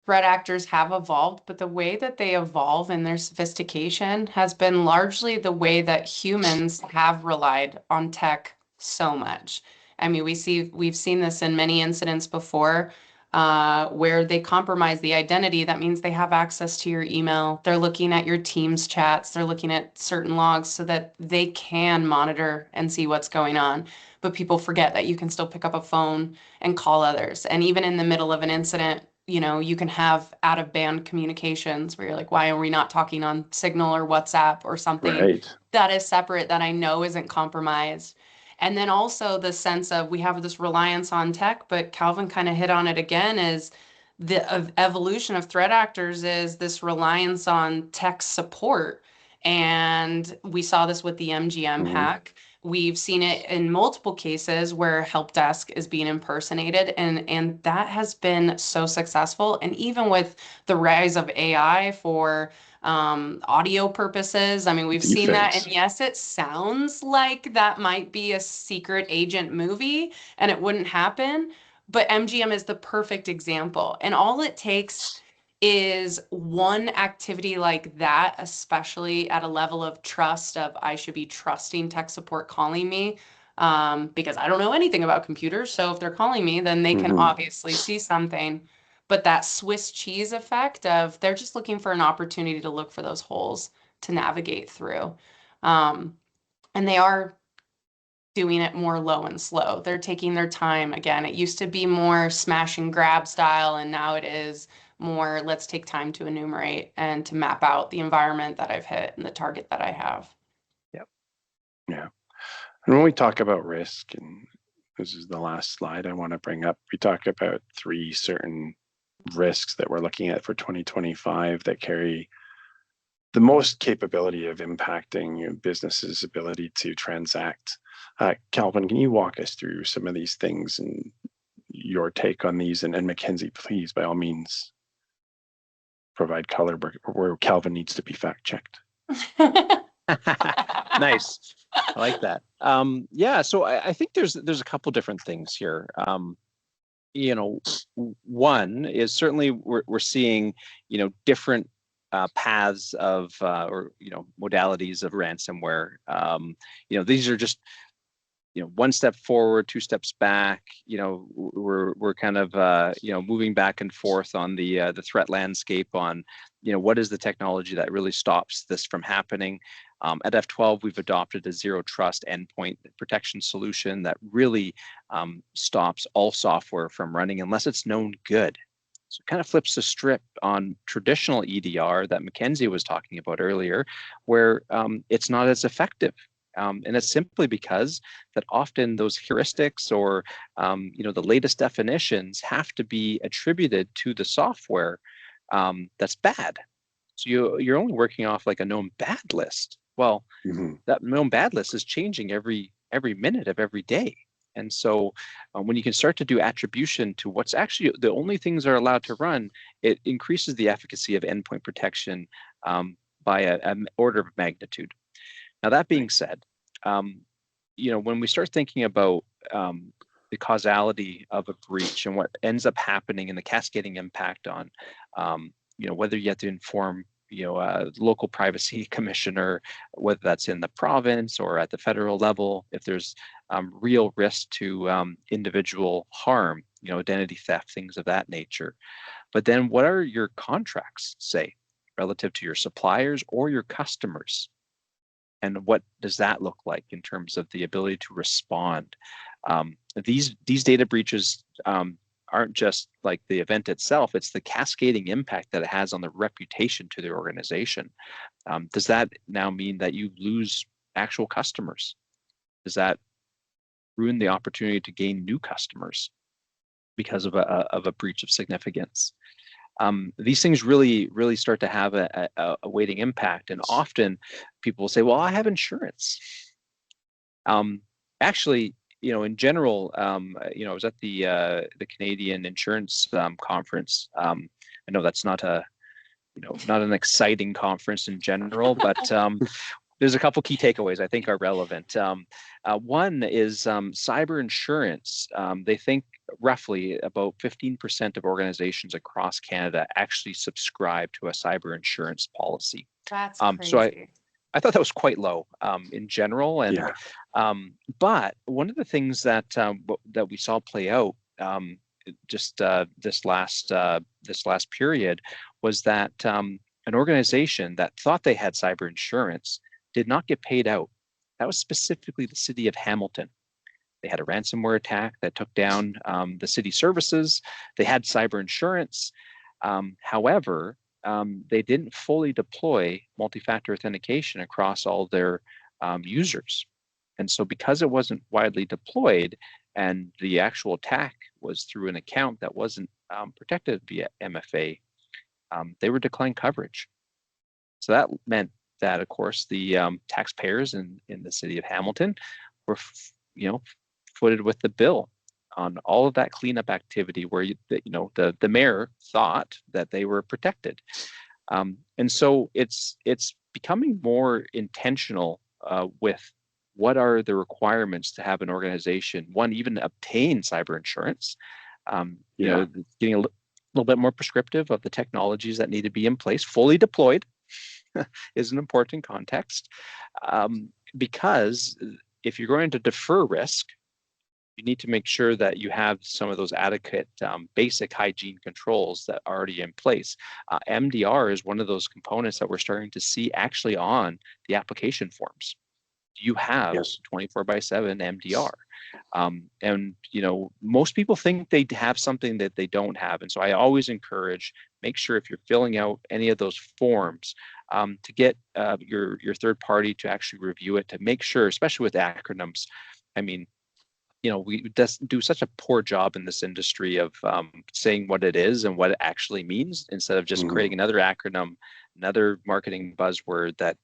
threat actors have evolved, but the way that they evolve in their sophistication has been largely the way that humans have relied on tech so much. I mean, we've seen this in many incidents before, where they compromise the identity. That means they have access to your email. They're looking at your Teams chats. They're looking at certain logs so that they can monitor and see what's going on. But people forget that you can still pick up a phone and call others. And even in the middle of an incident, you can have out of band communications where you're like, why are we not talking on Signal or WhatsApp or something right. that is separate that I know isn't compromised? And then also the sense of we have this reliance on tech, but Calvin kind of hit on it again, is the evolution of threat actors is this reliance on tech support. And we saw this with the MGM Mm-hmm. hack. We've seen it in multiple cases where help desk is being impersonated, and that has been so successful. And even with the rise of AI for audio purposes, I mean, we've seen that. Defense. And yes, it sounds like that might be a secret agent movie and it wouldn't happen, but MGM is the perfect example. And all it takes is one activity like that, especially at a level of trust of I should be trusting tech support calling me, because I don't know anything about computers. So if they're calling me, then they can Mm-hmm. obviously see something. But that Swiss cheese effect of they're just looking for an opportunity to look for those holes to navigate through. Um, and they are doing it more low and slow. They're taking their time. Again, it used to be more smash and grab style, and now it is more let's take time to enumerate and to map out the environment that I've hit and the target that I have. Yep. Yeah. And when we talk about risk, and this is the last slide I want to bring up, we talk about 3 certain risks that we're looking at for 2025 that carry the most capability of impacting your business's ability to transact. Calvin, can you walk us through some of these things and your take on these? And MacKenzie, please, by all means, provide color where Calvin needs to be fact checked. Nice. I like that. Yeah, so I think there's a couple different things here. One is certainly we're seeing, different paths of or modalities of ransomware. These are just one step forward, 2 steps back. We're kind of moving back and forth on the threat landscape on what is the technology that really stops this from happening. At F12, we've adopted a zero trust endpoint protection solution that really stops all software from running unless it's known good. So it kind of flips the script on traditional EDR that MacKenzie was talking about earlier, where it's not as effective. And it's simply because that often those heuristics or the latest definitions have to be attributed to the software that's bad. So you're only working off like a known bad list. Well, that known bad list is changing every minute of every day. And so when you can start to do attribution to what's actually the only things are allowed to run, it increases the efficacy of endpoint protection by an order of magnitude. Now, that being said, when we start thinking about the causality of a breach and what ends up happening and the cascading impact on, whether you have to inform, a local privacy commissioner, whether that's in the province or at the federal level, if there's real risk to individual harm, identity theft, things of that nature. But then what are your contracts say relative to your suppliers or your customers? And what does that look like in terms of the ability to respond? These data breaches aren't just like the event itself, it's the cascading impact that it has on the reputation to the organization. Does that now mean that you lose actual customers? Does that ruin the opportunity to gain new customers because of a breach of significance? These things really start to have a weighting impact, and often people will say, "Well, I have insurance." Actually, in general, I was at the Canadian Insurance Conference. I know that's not not an exciting conference in general, but there's a couple key takeaways I think are relevant. One is cyber insurance. They think roughly about 15% of organizations across Canada actually subscribe to a cyber insurance policy. That's crazy. So I thought that was quite low in general. And but one of the things that we saw play out just this last period was that an organization that thought they had cyber insurance did not get paid out. That was specifically the city of Hamilton. They had a ransomware attack that took down the city services. They had cyber insurance. However, they didn't fully deploy multi-factor authentication across all their users. And so because it wasn't widely deployed and the actual attack was through an account that wasn't protected via MFA, they were declined coverage. So that meant that, of course, the taxpayers in the city of Hamilton were, footed with the bill on all of that cleanup activity where the mayor thought that they were protected. And so it's becoming more intentional with what are the requirements to have an organization, one, even obtain cyber insurance, getting a little bit more prescriptive of the technologies that need to be in place, fully deployed is an important context, because if you're going to defer risk, you need to make sure that you have some of those adequate basic hygiene controls that are already in place. MDR is one of those components that we're starting to see actually on the application forms. You have 24/7 MDR. And most people think they have something that they don't have. And so I always encourage, make sure if you're filling out any of those forms, to get your third party to actually review it, to make sure, especially with acronyms. I mean, we just do such a poor job in this industry of saying what it is and what it actually means, instead of just creating another acronym, another marketing buzzword that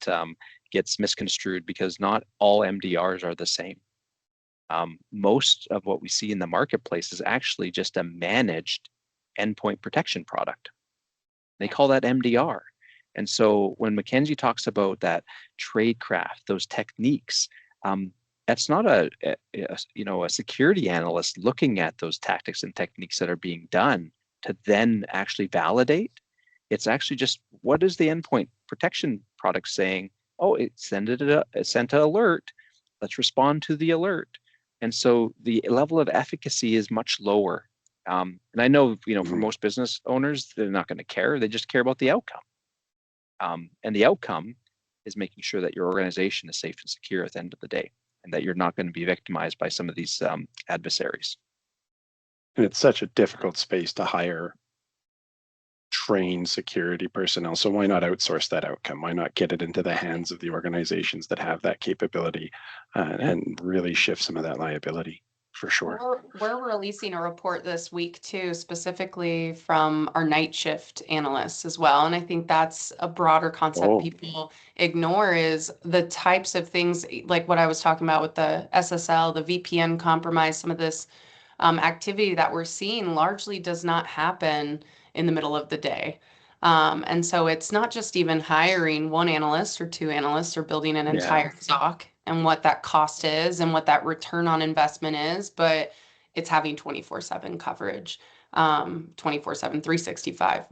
gets misconstrued, because not all MDRs are the same. Most of what we see in the marketplace is actually just a managed endpoint protection product. They call that MDR. And so when MacKenzie talks about that tradecraft, those techniques, that's not a security analyst looking at those tactics and techniques that are being done to then actually validate. It's actually just, what is the endpoint protection product saying? Oh, it sent an alert. Let's respond to the alert. And so the level of efficacy is much lower. And I know, for most business owners, they're not going to care. They just care about the outcome. And the outcome is making sure that your organization is safe and secure at the end of the day, and that you're not going to be victimized by some of these adversaries. And it's such a difficult space to hire trained security personnel. So why not outsource that outcome? Why not get it into the hands of the organizations that have that capability and really shift some of that liability? For sure. We're releasing a report this week too, specifically from our night shift analysts as well. And I think that's a broader concept people ignore, is the types of things like what I was talking about with the SSL, the VPN compromise, some of this activity that we're seeing largely does not happen in the middle of the day. And so it's not just even hiring one analyst or two analysts or building an entire SOC and what that cost is and what that return on investment is, but it's having 24/7 coverage, 24/7, 365,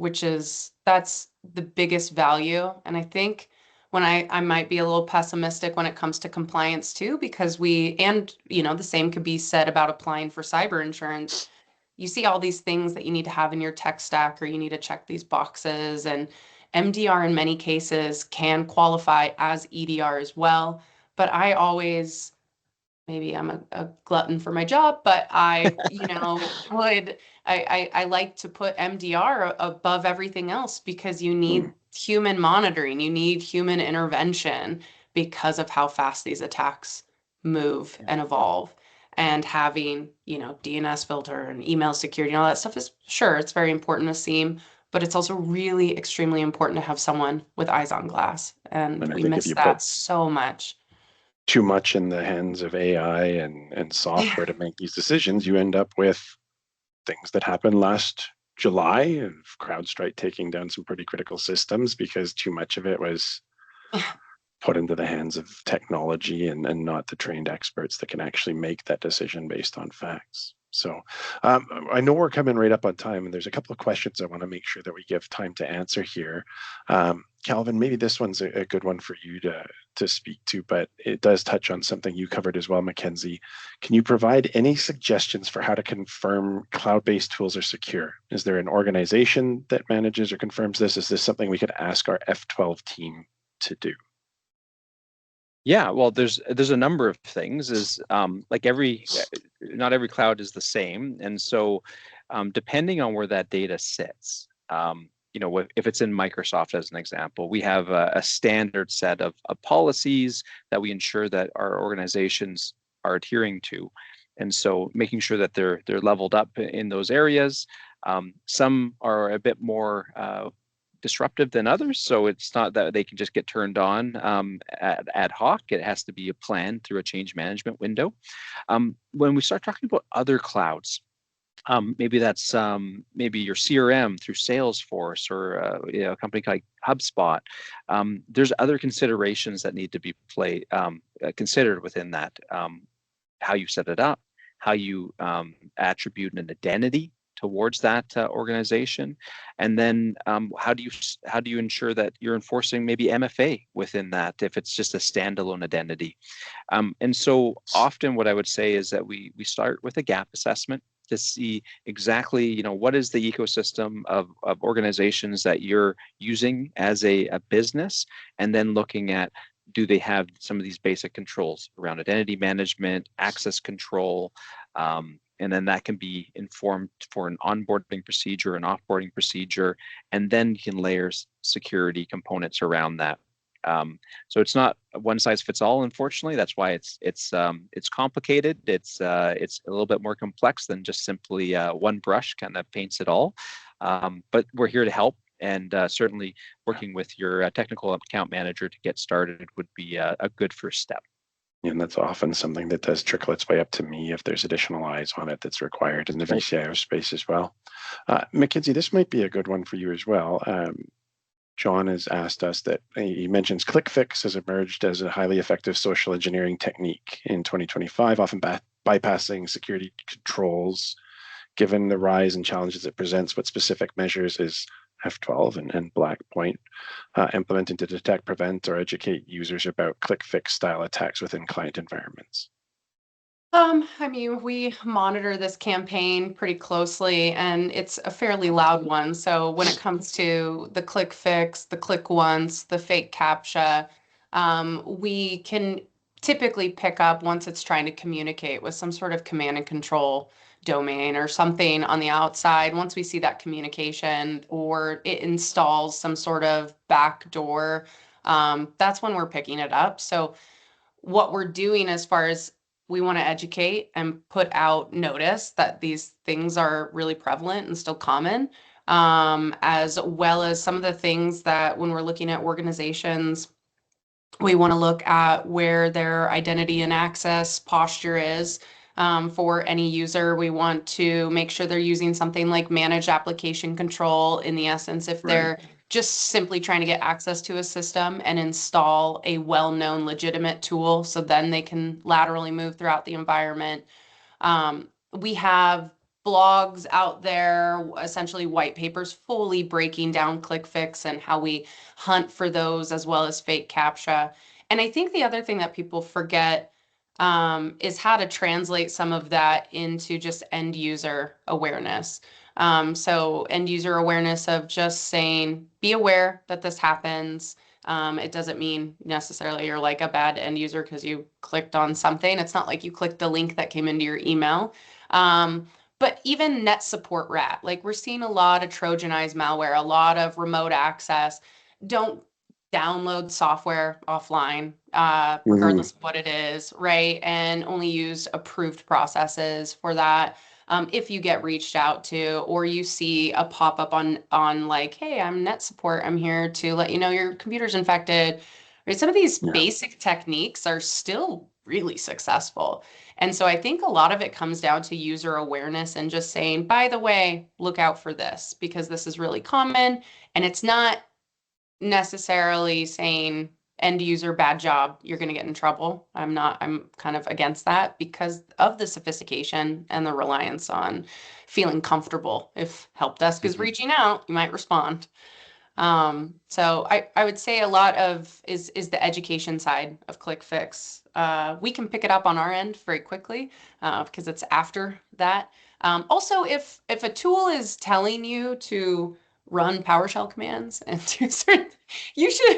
that's the biggest value. And I think when I might be a little pessimistic when it comes to compliance too, because the same could be said about applying for cyber insurance. You see all these things that you need to have in your tech stack, or you need to check these boxes, and MDR in many cases can qualify as EDR as well. But I always, maybe I'm a glutton for my job, but I like to put MDR above everything else, because you need human monitoring, you need human intervention because of how fast these attacks move and evolve. And having, DNS filter and email security and all that stuff is, sure, it's very important to SIEM, but it's also really extremely important to have someone with eyes on glass. And we miss that so much. Too much in the hands of AI and software to make these decisions, you end up with things that happened last July of CrowdStrike taking down some pretty critical systems because too much of it was put into the hands of technology and not the trained experts that can actually make that decision based on facts. So I know we're coming right up on time, and there's a couple of questions I want to make sure that we give time to answer here. Calvin, maybe this one's a good one for you to speak to, but it does touch on something you covered as well, MacKenzie. Can you provide any suggestions for how to confirm cloud-based tools are secure? Is there an organization that manages or confirms this? Is this something we could ask our F12 team to do? Yeah, well, there's a number of things. Not every cloud is the same, and so depending on where that data sits, if it's in Microsoft as an example, we have a standard set of policies that we ensure that our organizations are adhering to, and so making sure that they're leveled up in those areas. Some are a bit more disruptive than others, so it's not that they can just get turned on ad hoc. It has to be a plan through a change management window. When we start talking about other clouds, maybe that's maybe your CRM through Salesforce, or a company like HubSpot. There's other considerations that need to be considered within that. How you set it up, how you attribute an identity towards that organization, and then how do you ensure that you're enforcing maybe MFA within that if it's just a standalone identity. And so often what I would say is that we start with a gap assessment to see exactly what is the ecosystem of organizations that you're using as a business, and then looking at, do they have some of these basic controls around identity management, access control, and then that can be informed for an onboarding procedure, an offboarding procedure, and then you can layer security components around that. So it's not one size fits all, unfortunately. That's why it's complicated. It's a little bit more complex than just simply one brush kind of paints it all. But we're here to help, and certainly working with your technical account manager to get started would be a good first step. And that's often something that does trickle its way up to me if there's additional eyes on it that's required in the VCIO space as well. MacKenzie, this might be a good one for you as well. John has asked us that he mentions ClickFix has emerged as a highly effective social engineering technique in 2025, often bypassing security controls. Given the rise and challenges it presents, what specific measures is F12 and Blackpoint implementing to detect, prevent, or educate users about ClickFix style attacks within client environments? We monitor this campaign pretty closely, and it's a fairly loud one. So when it comes to the ClickFix, the click once, the fake CAPTCHA, we can typically pick up once it's trying to communicate with some sort of command and control domain or something on the outside. Once we see that communication, or it installs some sort of backdoor, that's when we're picking it up. So what we're doing, as far as, we want to educate and put out notice that these things are really prevalent and still common, as well as some of the things that when we're looking at organizations, we want to look at where their identity and access posture is. For any user, we want to make sure they're using something like managed application control, in the essence, if they're just simply trying to get access to a system and install a well-known legitimate tool, so then they can laterally move throughout the environment. We have blogs out there, essentially white papers, fully breaking down ClickFix and how we hunt for those, as well as fake CAPTCHA. And I think the other thing that people forget is how to translate some of that into just end user awareness. So end user awareness of just saying, be aware that this happens. It doesn't mean necessarily you're like a bad end user because you clicked on something. It's not like you clicked a link that came into your email. But even net support rat, like we're seeing a lot of Trojanized malware, a lot of remote access. Don't download software offline, regardless of what it is, right? And only use approved processes for that. If you get reached out to, or you see a pop-up on like, hey, I'm net support, I'm here to let you know your computer's infected. Right? Some of these basic techniques are still really successful. And so I think a lot of it comes down to user awareness and just saying, by the way, look out for this because this is really common. And it's not necessarily saying end user bad job, you're going to get in trouble. I'm kind of against that because of the sophistication and the reliance on feeling comfortable. If help desk is reaching out, you might respond. So I would say a lot of is the education side of ClickFix. We can pick it up on our end very quickly because it's after that. Also, if a tool is telling you to run PowerShell commands and do certain, you should,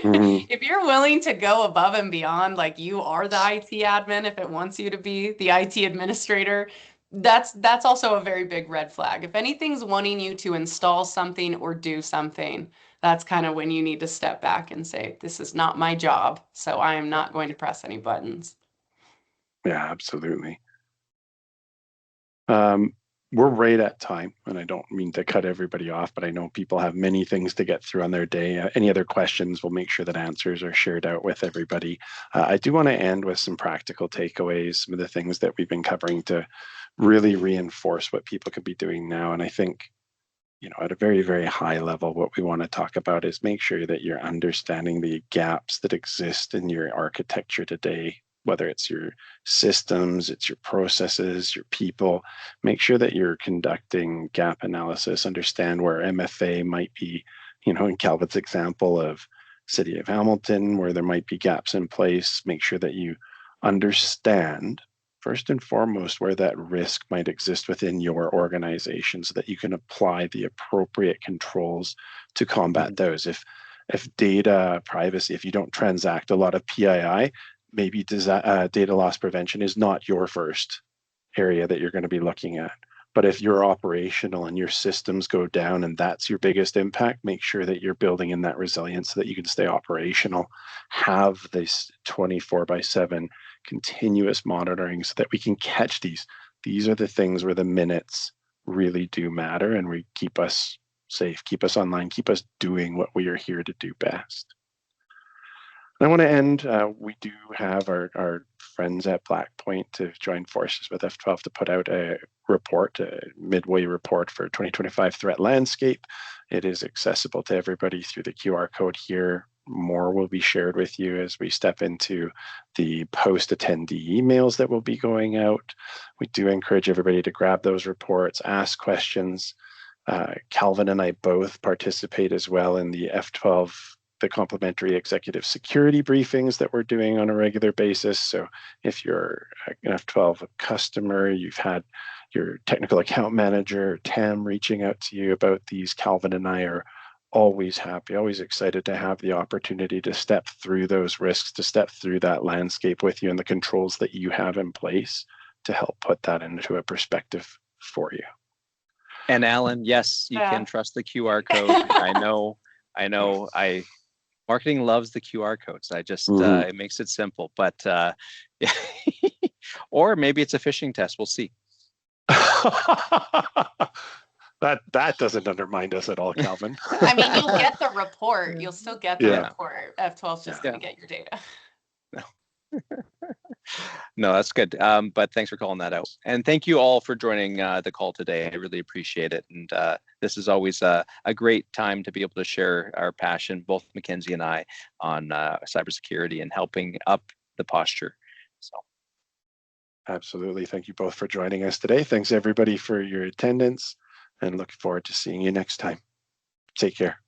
if you're willing to go above and beyond, like you are the IT admin, if it wants you to be the IT administrator, that's also a very big red flag. If anything's wanting you to install something or do something, that's kind of when you need to step back and say, this is not my job, so I am not going to press any buttons. Yeah, absolutely. We're right at time, and I don't mean to cut everybody off, but I know people have many things to get through on their day. Any other questions, we'll make sure that answers are shared out with everybody. I do want to end with some practical takeaways, some of the things that we've been covering to really reinforce what people could be doing now. And I think, at a very, very high level, what we want to talk about is make sure that you're understanding the gaps that exist in your architecture today, whether it's your systems, it's your processes, your people. Make sure that you're conducting gap analysis, understand where MFA might be, in Calvin's example of City of Hamilton, where there might be gaps in place. Make sure that you understand first and foremost where that risk might exist within your organization so that you can apply the appropriate controls to combat those. If data privacy, if you don't transact a lot of PII, maybe data loss prevention is not your first area that you're going to be looking at. But if you're operational and your systems go down and that's your biggest impact, make sure that you're building in that resilience so that you can stay operational. Have this 24/7 continuous monitoring so that we can catch these. These are the things where the minutes really do matter and we keep us safe, keep us online, keep us doing what we are here to do best. I want to end, we do have our friends at Blackpoint to join forces with F12 to put out a report, a midway report for 2025 threat landscape. It is accessible to everybody through the QR code here. More will be shared with you as we step into the post-attendee emails that will be going out. We do encourage everybody to grab those reports, ask questions. Calvin and I both participate as well in the F12, the complimentary executive security briefings that we're doing on a regular basis. So if you're an F12 customer, you've had your technical account manager, TAM, reaching out to you about these, Calvin and I are always happy, always excited to have the opportunity to step through those risks, to step through that landscape with you and the controls that you have in place to help put that into a perspective for you. And Alan, yes, you can trust the QR code. I know. Marketing loves the QR codes. I just, it makes it simple, but, yeah. Or maybe it's a phishing test. We'll see. That doesn't undermine us at all, Calvin. I mean, you'll get the report. You'll still get the report. F12's just going to get your data. No, that's good. But thanks for calling that out. And thank you all for joining the call today. I really appreciate it. And this is always a great time to be able to share our passion, both MacKenzie and I, on cybersecurity and helping up the posture. So Absolutely. Thank you both for joining us today. Thanks everybody for your attendance, and looking forward to seeing you next time. Take care.